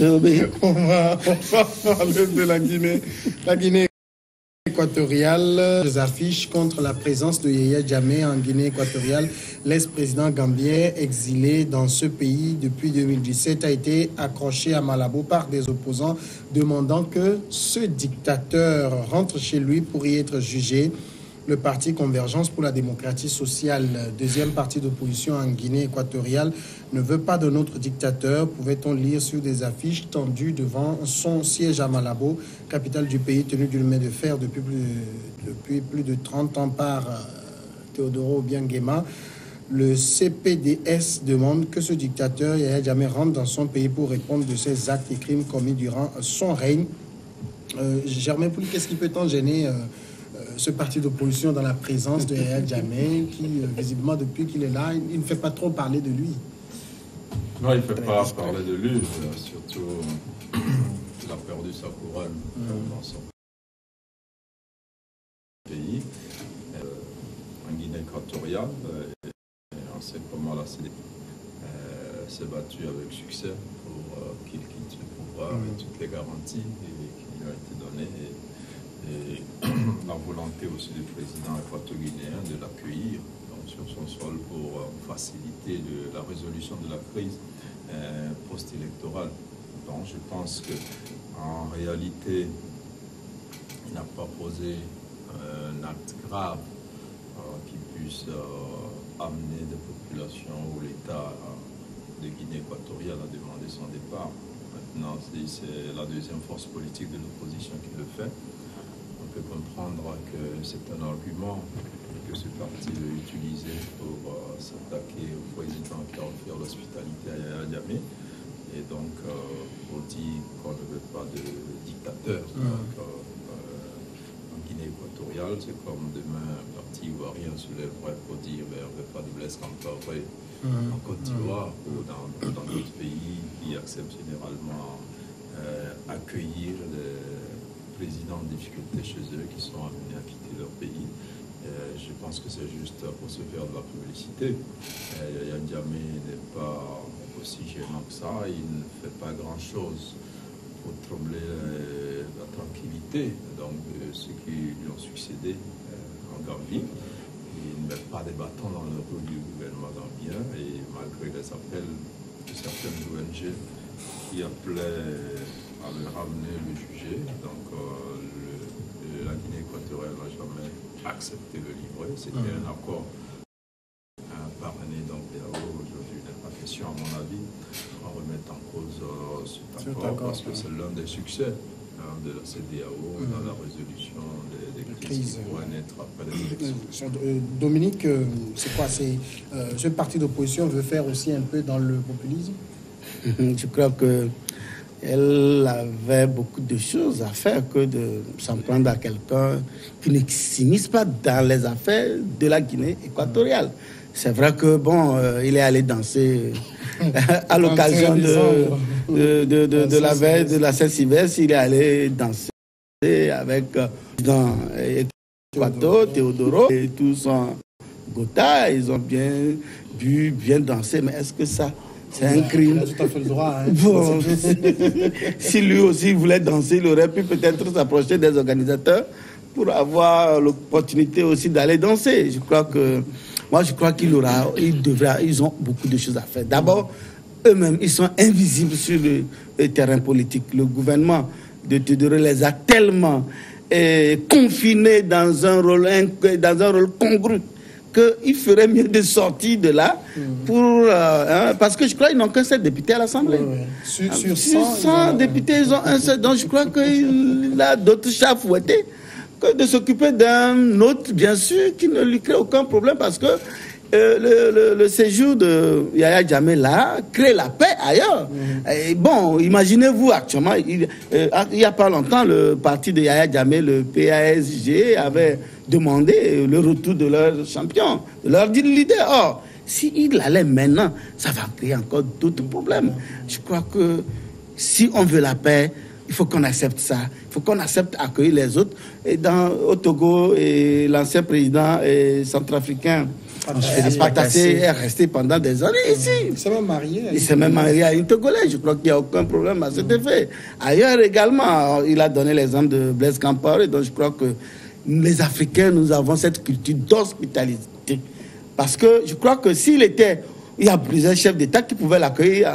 On va parler de la Guinée. La Guinée équatoriale, des affiches contre la présence de Yaya Jammeh en Guinée équatoriale. L'ex-président gambien exilé dans ce pays depuis 2017 a été accroché à Malabo par des opposants demandant que ce dictateur rentre chez lui pour y être jugé. Le parti Convergence pour la démocratie sociale, deuxième parti d'opposition en Guinée équatoriale, ne veut pas de notre dictateur, pouvait-on lire sur des affiches tendues devant son siège à Malabo, capitale du pays, tenu d'une main de fer depuis plus de 30 ans par Teodoro Obiang-Nguema. Le CPDS demande que ce dictateur, Yaya Jammeh, rentre dans son pays pour répondre de ses actes et crimes commis durant son règne. Germain Pouli, qu'est-ce qui peut tant gêner ce parti d'opposition dans la présence de Yaya Jammeh, qui visiblement depuis qu'il est là, il ne fait pas trop parler de lui? Non, il ne fait pas parler de lui, surtout qu'il a perdu sa couronne dans son pays, en Guinée équatoriale. On sait comment la CDP s'est battue avec succès pour qu'il quitte le pouvoir et toutes les garanties qui lui ont été données. Et la volonté aussi du président équato-guinéen de l'accueillir sur son sol pour faciliter la résolution de la crise post-électorale. Donc je pense qu'en réalité, il n'a pas posé un acte grave qui puisse amener des populations ou l'État de Guinée équatoriale à demander son départ. Maintenant, c'est la deuxième force politique de l'opposition qui le fait. On peut comprendre que c'est un argument que ce parti veut utiliser pour s'attaquer au président qui a offert l'hospitalité à Yaya Jammeh. Et donc, on dit qu'on ne veut pas de dictateur. En Guinée équatoriale, c'est comme demain, un parti ivoirien se lèverait pour dire on ne veut pas de Blaise Compaoré en Côte d'Ivoire ou dans d'autres pays qui acceptent généralement accueillir des présidents en difficulté chez eux qui sont amenés à quitter leur pays. Je pense que c'est juste pour se faire de la publicité. Yaya Jammeh n'est pas aussi gênant que ça. Il ne fait pas grand-chose pour troubler la tranquillité de ceux qui lui ont succédé en Gambie. Il ne met pas des bâtons dans le roues du gouvernement gambien et malgré les appels de certaines ONG qui appelaient à le ramener, le juger. Donc la Guinée équatoriale n'a jamais accepté le livret. C'était un accord parrainé d'Ambiao. Aujourd'hui, il n'est pas question, à mon avis, on remettre en cause cet accord parce que c'est l'un des succès de la CEDEAO dans la résolution des crises qui pourraient naître après les élections. Dominique, c'est quoi? Ce parti d'opposition veut faire aussi un peu dans le populisme? Je crois que elle avait beaucoup de choses à faire que de s'en prendre à quelqu'un qui ne s'immisce pas dans les affaires de la Guinée équatoriale. C'est vrai que, il est allé danser à l'occasion de la veille de la Saint-Sylvestre, il est allé danser avec dans Équateur, Teodoro et tout son Gotha. Ils ont bien bu, bien dansé, mais est-ce que ça... C'est un crime. Il a tout à fait le droit. Bon, si lui aussi voulait danser, il aurait pu peut-être s'approcher des organisateurs pour avoir l'opportunité aussi d'aller danser. Je crois qu'ils ont beaucoup de choses à faire. D'abord, eux-mêmes, ils sont invisibles sur le terrain politique. Le gouvernement de Teodoro les a tellement confinés dans un rôle congru qu'il ferait mieux de sortir de là parce que je crois qu'ils n'ont qu'un seul député à l'Assemblée. Sur 100 députés, ils ont un seul. Donc je crois qu'il a d'autres chats à fouetter que de s'occuper d'un autre, bien sûr, qui ne lui crée aucun problème parce que le séjour de Yaya Jammeh là crée la paix ailleurs. Et imaginez-vous actuellement, il n'y a pas longtemps, le parti de Yaya Jammeh, le PASG, avait demandé le retour de leur champion, de leur leader. Or, s'il allait maintenant, ça va créer encore d'autres problèmes. Je crois que si on veut la paix, il faut qu'on accepte ça. Il faut qu'on accepte d'accueillir les autres. Et au Togo, l'ancien président centrafricain, Patassé, est resté pendant des années ici. Il s'est même marié. Il s'est même marié à une Togolaise. Je crois qu'il n'y a aucun problème à cet effet. Ailleurs également, il a donné l'exemple de Blaise Compaoré. Donc je crois que les Africains, nous avons cette culture d'hospitalité. Parce que je crois que s'il était... Il y a plusieurs chefs d'État qui pouvaient l'accueillir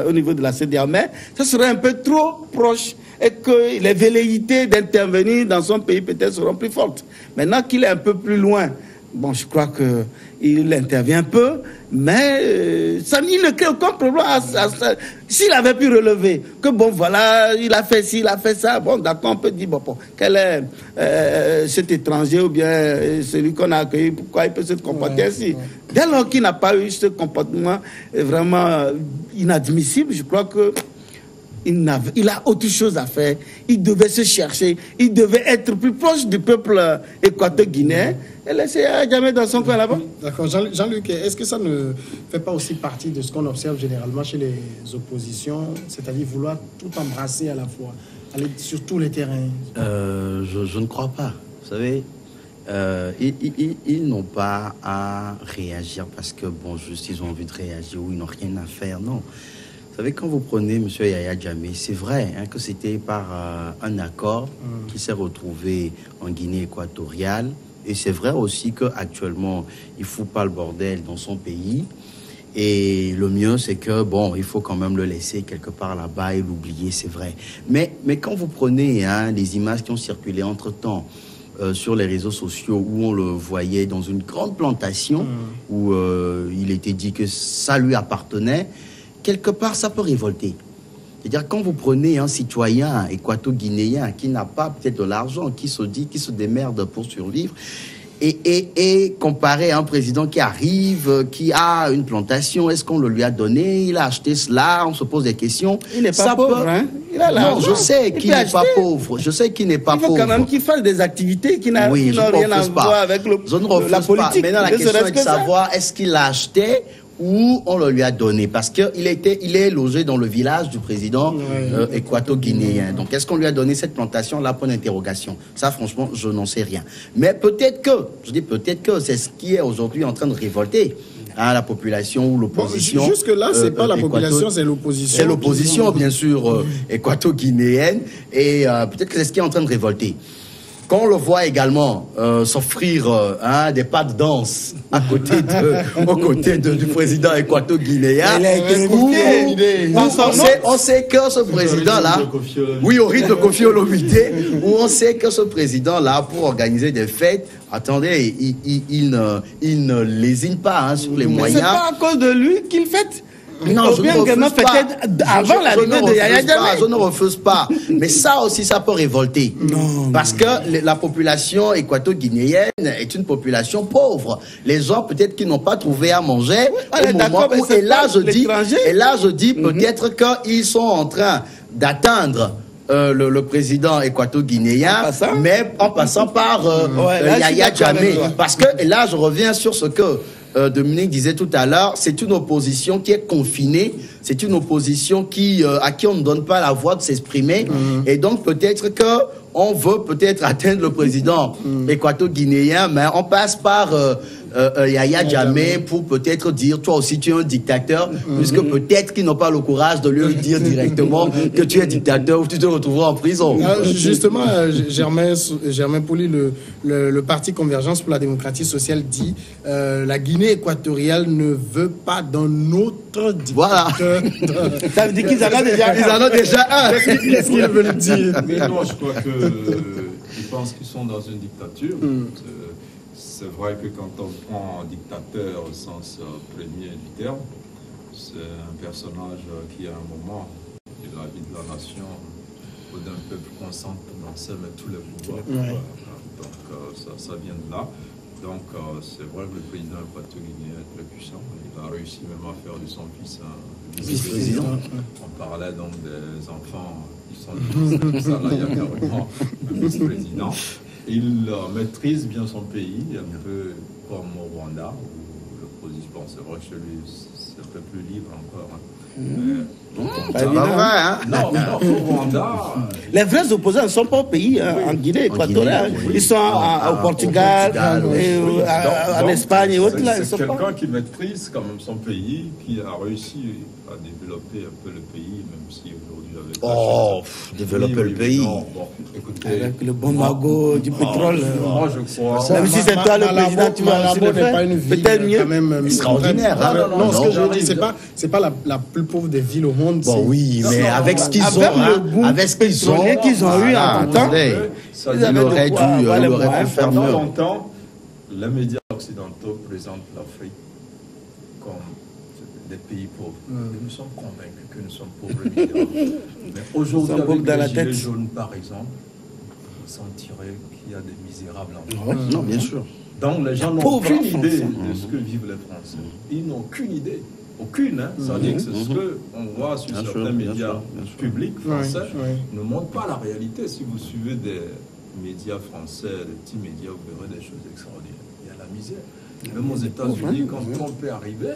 au niveau de la CEDEAO, mais ça serait un peu trop proche et que les velléités d'intervenir dans son pays peut-être seront plus fortes. Maintenant qu'il est un peu plus loin, bon, je crois qu'il intervient un peu, mais ça il ne crée aucun problème. S'il avait pu relever que, bon, voilà, il a fait ci, il a fait ça, bon, d'accord, on peut dire, bon, quel est cet étranger ou bien celui qu'on a accueilli, pourquoi il peut se comporter ainsi. Dès lors qu'il n'a pas eu ce comportement vraiment inadmissible, je crois que il a autre chose à faire. Il devait se chercher. Il devait être plus proche du peuple équateur-guinéen et laisser jamais dans son coin là-bas. D'accord. Jean-Luc, est-ce que ça ne fait pas aussi partie de ce qu'on observe généralement chez les oppositions, c'est-à-dire vouloir tout embrasser à la fois, aller sur tous les terrains? Je ne crois pas. Vous savez, ils n'ont pas à réagir parce que, bon, juste ils ont envie de réagir ou ils n'ont rien à faire. Non. Vous savez, quand vous prenez M. Yaya Jammeh, c'est vrai que c'était par un accord qui s'est retrouvé en Guinée équatoriale. Et c'est vrai aussi qu'actuellement, il ne fout pas le bordel dans son pays. Et le mieux, c'est que, bon, il faut quand même le laisser quelque part là-bas et l'oublier, c'est vrai. Mais quand vous prenez les images qui ont circulé entre-temps sur les réseaux sociaux où on le voyait dans une grande plantation où il était dit que ça lui appartenait, quelque part, ça peut révolter. C'est-à-dire, quand vous prenez un citoyen équato-guinéen qui n'a pas peut-être de l'argent, qui se dit, qui se démerde pour survivre, et comparé à un président qui arrive, qui a une plantation, est-ce qu'on le lui a donné? Il a acheté cela, on se pose des questions. Il n'est pas pauvre, hein? Il a l'argent. Non, je sais qu'il n'est pas pauvre. Je sais qu'il n'est pas pauvre. Il faut quand même qu'il fasse des activités qui n'ont rien à voir avec la politique. Maintenant, la question est de savoir, est-ce qu'il l'a acheté ou on le lui a donné, parce qu'il est logé dans le village du président équato-guinéen. Donc, est-ce qu'on lui a donné cette plantation-là? Point d'interrogation. Ça, franchement, je n'en sais rien. Mais peut-être que c'est ce qui est aujourd'hui en train de révolter la population ou l'opposition. Bon, jusque-là, c'est pas la population, c'est l'opposition. C'est l'opposition, bien sûr, équato-guinéenne. Et peut-être que c'est ce qui est en train de révolter. Quand on le voit également s'offrir des pas de danse aux côtés du président équato-guinéen, on sait que ce président-là, oui, au rythme de Kofi Olomide, où on sait que ce président-là, pour organiser des fêtes, attendez, il ne lésine pas sur les moyens. C'est pas à cause de lui qu'il fête. Non, je ne refuse pas. Avant l'arrivée de Yaya Jammeh. Je ne refuse pas. Mais ça aussi, ça peut révolter. Non, parce que la population équato-guinéenne est une population pauvre. Les gens, peut-être, qui n'ont pas trouvé à manger au moment où... Et là, je dis peut-être qu'ils sont en train d'atteindre le président équato-guinéen, mais en passant par Yaya Jammeh. Parce que, et là, je reviens sur ce que Dominique disait tout à l'heure, c'est une opposition qui est confinée, c'est une opposition à qui on ne donne pas la voix de s'exprimer, et donc peut-être que on veut peut-être atteindre le président équato-guinéen, mais on passe par Yaya Jammeh pour peut-être dire, toi aussi tu es un dictateur, puisque peut-être qu'ils n'ont pas le courage de lui dire directement que tu es dictateur ou tu te retrouveras en prison. Justement, Germain Pouli, le parti Convergence pour la démocratie sociale dit la Guinée équatoriale ne veut pas d'un autre dictateur. Voilà. Ça veut dire qu'ils en ont déjà. Ils en ont déjà un. Qu'est-ce qu'ils veulent dire? Mais non, je crois qu'ils pensent qu'ils sont dans une dictature. C'est vrai que quand on prend un dictateur au sens premier du terme, c'est un personnage qui, à un moment de la vie de la nation ou d'un peuple concentre dans ses mains tous les pouvoirs. Donc ça vient de là. Donc c'est vrai que le président équatorien est très puissant. Il a réussi même à faire de son fils un vice-président. On parlait donc des enfants qui sont ça là, il y a carrément un vice-président. Il maîtrise bien son pays, un peu comme au Rwanda, où l'opposition, c'est vrai que chez lui, c'est un peu plus libre encore. Pas C'est évident. pas vrai, hein? Non, au Rwanda, Les vrais opposants ne sont pas au pays, hein, en Guinée équatoriale. Guinée, oui. Ils sont au Portugal, et, oui. en Donc, Espagne et autres. Là, ils sont c'est pas... quelqu'un qui maîtrise quand même son pays, qui a réussi à développer un peu le pays, même si aujourd'hui avec la Oh, Chine- développer le pays. non, bon, écoutez, Avec le bon magot du pétrole. moi je crois. Même si c'est toi le président, tu vas aussi Malabo le n'est pas faire. une ville Peut-être mieux. quand même Extraordinaire, hein. Non, ce que je veux j'arrive. dire, c'est pas la plus pauvre des villes au monde. Bon, c'est- oui, mais non, avec ce qu'ils ont, avec le hein, boom avec ce qu'ils ont, pétrolier qu'ils ont eu en temps, attendez, Ça ils dit, avaient il de aurait quoi dû, avoir il les aurait pu moyens. faire Pendant mieux. longtemps, les médias occidentaux présentent l'Afrique comme des pays pauvres. Et nous sommes convaincus que nous sommes pauvres et misérables. Mais aujourd'hui, Nous sommes pauvres avec dans la les gilets tête. jaunes, par exemple, vous sentirez qu'il y a des misérables en France. Ouais. Non, bien sûr. Donc les gens n'ont Pauvres aucune en idée France. de ce que vivent les Français. Ils n'ont aucune idée. Aucune, hein. Ça veut dire que c'est ce qu'on voit sur Bien sûr, certains bien médias sûr, bien sûr. publics français Ouais. ne montrent pas la réalité. Si vous suivez des médias français, des petits médias, vous verrez des choses extraordinaires. Il y a la misère. Même aux États-Unis, quand Trump est arrivé,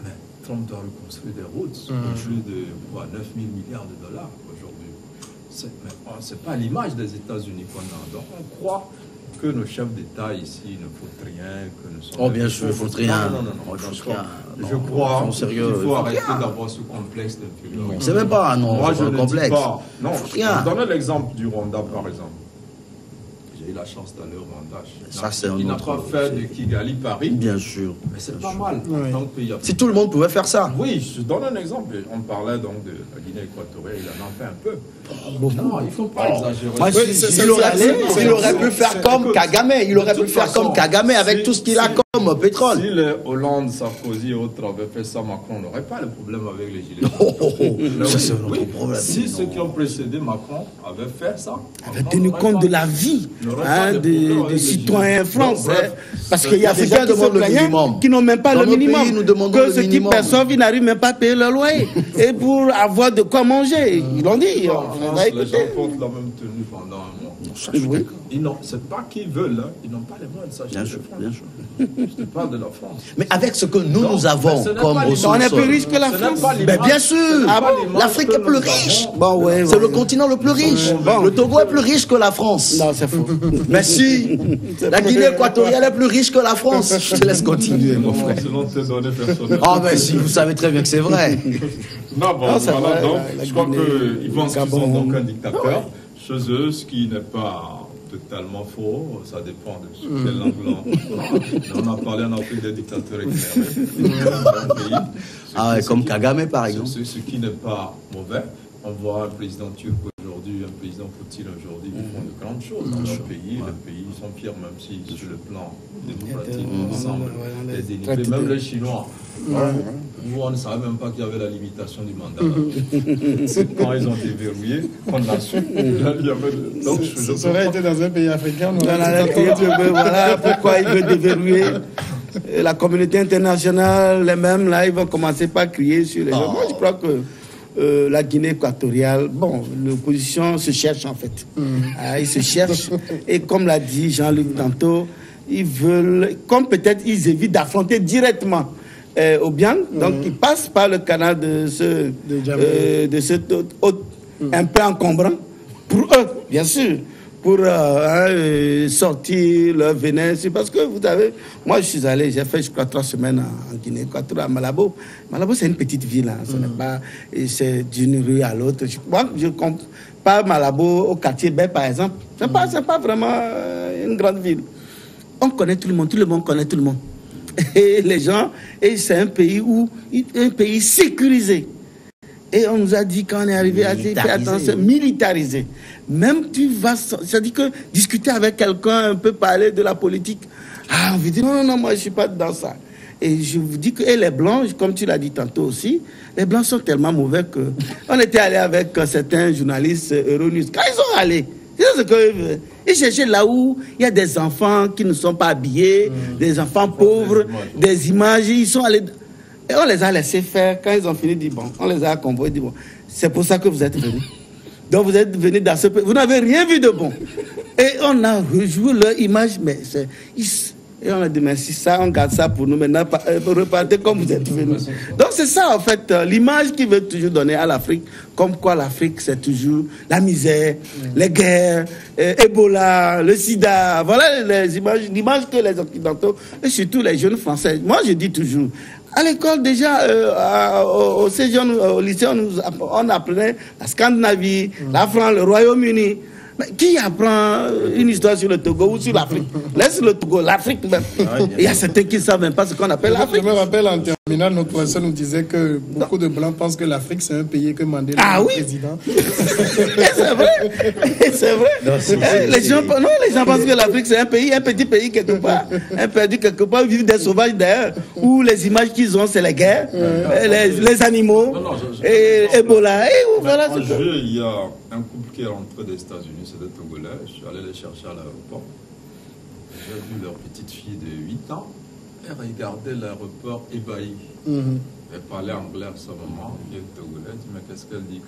mais Trump doit reconstruire des routes au jeu de 9 000 milliards de dollars aujourd'hui. C'est pas l'image des États-Unis qu'on a. Donc on croit que nos chefs d'État ici ne foutent rien, que nous sommes... Oh, bien sûr, ils foutent rien. Non. Oh, ils foutent Donc, rien. je Non, crois ils sont sérieux, qu'il ils faut foutent arrêter rien. d'avoir ce complexe d'infériorité. C'est même pas, non, Moi, c'est je pas ne un complexe. dis pas. Non, Foutent je rien. vais donner l'exemple du Rwanda, par exemple. J'ai eu la chance d'aller au Rwanda. Ça, c'est un Il n'a autre- pas fait de Kigali Paris, Bien sûr. mais c'est pas mal. Oui. En tant que pays africain. Si tout le monde pouvait faire ça. Oui, je donne un exemple. On parlait donc de la Guinée équatoriale, il en a fait un peu. Non, il ne faut pas exagérer. Moi, Oui, je- Il aurait allé, il aurait pu faire comme Kagame. Il aurait pu faire comme Kagame avec tout ce qu'il a comme pétrole. Si les Hollande, Sarkozy et autres avaient fait ça, Macron n'aurait pas le problème avec les gilets jaunes. Ça, c'est un Oui, autre problème. si ceux qui ont précédé Macron avaient fait ça, avait tenu compte de la vie des citoyens français. Bref, Parce qu'il y a des L'Africain gens qui se demande le plaignent, minimum. qui n'ont même pas Dans le nos minimum. pays, nous demandons Que le ceux qui minimum. perçoivent, ils n'arrivent même pas à payer leur loyer. Et pour avoir de quoi manger, ils l'ont dit. En On France, va les gens écouter. portent la même tenue pendant un mois. Oui. Ils n'ont, c'est pas qu'ils veulent, hein. Ils n'ont pas les moyens de s'acheter Bien de sûr, France. bien sûr. Je te parle de la France. Mais avec ce que nous, Non, nous avons mais ce n'est comme pas ressources. On est plus riche que la Ce n'est France. pas l'image- Mais bien sûr. ce n'est Ah pas bon, l'image l'Afrique que est plus nous riche. avons. Bon, ouais, C'est ouais. le continent le plus riche. Bon. Le Togo est plus riche que la France. Non, c'est faux. Mais si, la Guinée équatoriale est plus riche que la France. Je te laisse continuer, mon frère. Selon tes données personnelles. Ah, mais si, vous savez très bien que c'est vrai. Non, bon, Non, c'est voilà, vrai, donc, la je crois Guinée, qu'ils pensent qu'ils Gabon. sont donc un dictateur chez eux, ce qui n'est pas totalement faux, ça dépend de sur quel angle on a parlé en Afrique des dictateurs éclairés. Ah, ouais, comme Kagame, par exemple. Ce qui n'est pas mauvais. On voit un président turc aujourd'hui, un président Poutine aujourd'hui, qui font de grandes choses dans leur pays. Les pays sont fiers, même si sur le plan démocratique, ensemble, Ouais, les traite dénigrés. Même de- les Chinois. Où on ne savait même pas qu'il y avait la limitation du mandat. C'est quand ils ont déverrouillé qu'on a su. Il y avait donc, Ça aurait été dans un pays africain. on aurait Dans la dit théorie, voilà pourquoi il veut déverrouiller la communauté internationale. Les mêmes, là, ils vont commencer par crier sur les gens. Moi, je crois que la Guinée équatoriale, bon, l'opposition se cherche en fait. Ah, ils se cherchent. Et comme l'a dit Jean-Luc tantôt, ils veulent, comme peut-être ils évitent d'affronter directement Obiang, donc ils passent par le canal de ce un peu encombrant pour eux, bien sûr, pour sortir leur venin. C'est parce que vous savez, moi je suis allé, j'ai fait je crois 3 semaines en Guinée équatoriale, à Malabo. Malabo c'est une petite ville, hein, ce n'est pas, c'est d'une rue à l'autre. Moi je compare Malabo au quartier Bay par exemple. C'est pas vraiment une grande ville. On connaît tout le monde connaît tout le monde. Et les gens, et c'est un pays sécurisé. Et on nous a dit quand on est arrivé à faire attention, militarisé. Même tu vas, c'est-à-dire que discuter avec quelqu'un, un peu parler de la politique, on vous dit non, moi je suis pas dans ça. Et je vous dis que les Blancs, comme tu l'as dit tantôt aussi, les Blancs sont tellement mauvais que on était allé avec certains journalistes Euronews. Quand ils sont allés, ils cherchaient là où il y a des enfants qui ne sont pas habillés, des enfants pauvres, des images. Ils sont allés. Et on les a laissés faire. Quand ils ont fini, dit bon, on les a convoyés, dit bon, c'est pour ça que vous êtes venus. Donc vous êtes venus dans ce pays. Vous n'avez rien vu de bon. Et on a rejoué leur image, mais Et on a dit, merci, ça, on garde ça pour nous. Maintenant, repartez comme vous êtes venus. Donc, c'est ça, en fait, l'image qu'il veut toujours donner à l'Afrique, comme quoi l'Afrique, c'est toujours la misère, les guerres, Ebola, le sida. Voilà l'image que les Occidentaux, et surtout les jeunes Français. Moi, je dis toujours, à l'école, déjà, au séjour, au lycée, on apprenait la Scandinavie, la France, le Royaume-Uni. Mais qui apprend une histoire sur le Togo ou sur l'Afrique? Laisse le Togo, l'Afrique même. Il y a certains qui ne savent même pas ce qu'on appelle l'Afrique. Je me rappelle en terminale, notre professeur nous disait que beaucoup de Blancs pensent que l'Afrique c'est un pays que Mandela est président. C'est vrai. C'est vrai. Non, les gens pensent que l'Afrique c'est un petit pays quelque part. Un pays quelque part où vivent des sauvages d'ailleurs. Où les images qu'ils ont, c'est les guerres, les animaux, et Ebola. Voilà, en jeu, il y a un couple qui est rentré des États-Unis, c'est des Togolais. Je suis allé les chercher à l'aéroport. J'ai vu leur petite fille de 8 ans. Elle regardait l'aéroport ébahie. Elle parlait anglais à ce moment. Elle est Togolais. Mais qu'est-ce qu'elle dit?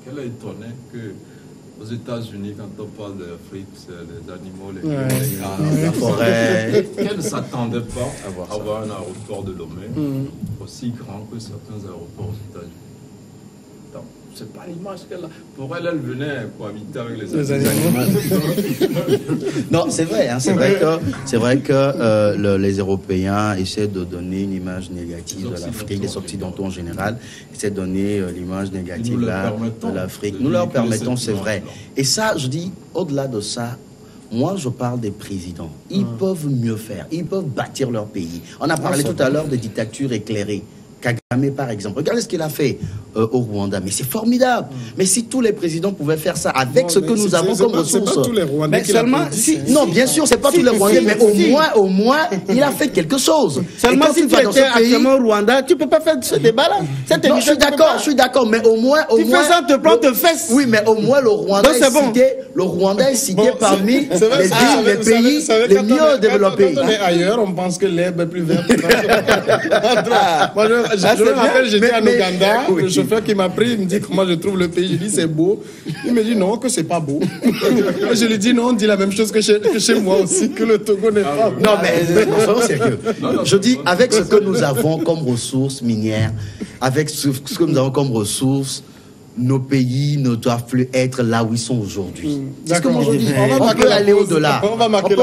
Qu'elle est étonnée qu'aux États-Unis, quand on parle d'Afrique, c'est les animaux, les forêts. Qu'elle ne s'attendait pas à avoir un aéroport de Lomé aussi grand que certains aéroports aux États-Unis. C'est pas l'image qu'elle a. Pour elle, elle venait cohabiter avec les animaux. Non, c'est vrai. Hein, c'est vrai que les Européens essaient de donner une image négative de l'Afrique, les Occidentaux en général, essaient de donner l'image négative de l'Afrique. Nous leur permettons, c'est vrai. Et ça, je dis, au-delà de ça, moi, je parle des présidents. Ils peuvent mieux faire. Ils peuvent bâtir leur pays. On a parlé tout à l'heure de dictature éclairée. Kagame, par exemple. Regardez ce qu'il a fait au Rwanda. Mais c'est formidable. Mais si tous les présidents pouvaient faire ça avec ce que nous avons comme ressources. C'est pas tous les Rwandais qui seulement, non, bien sûr, c'est pas tous les Rwandais, mais au moins, il a fait quelque chose. Seulement si tu étais actuellement au Rwanda, tu peux pas faire ce débat-là. Non, je suis d'accord, mais au moins. Tu fais ça, te prends, te fesses. Oui, mais au moins, le Rwanda est cité parmi les pays les mieux développés. Mais ailleurs, on pense que l'herbe est plus verte. Je me rappelle, j'étais en Ouganda, le chauffeur qui m'a pris, il me dit comment je trouve le pays. Je dis c'est beau. Il me dit non, que c'est pas beau. Je lui dis non, on dit la même chose que chez moi aussi, que le Togo n'est pas beau. Non, mais soyons sérieux. Je dis, avec ce que nous avons comme ressources minières, avec ce que nous avons comme ressources, nos pays ne doivent plus être là où ils sont aujourd'hui. C'est ce que moi je dis. On peut aller au-delà. On va marquer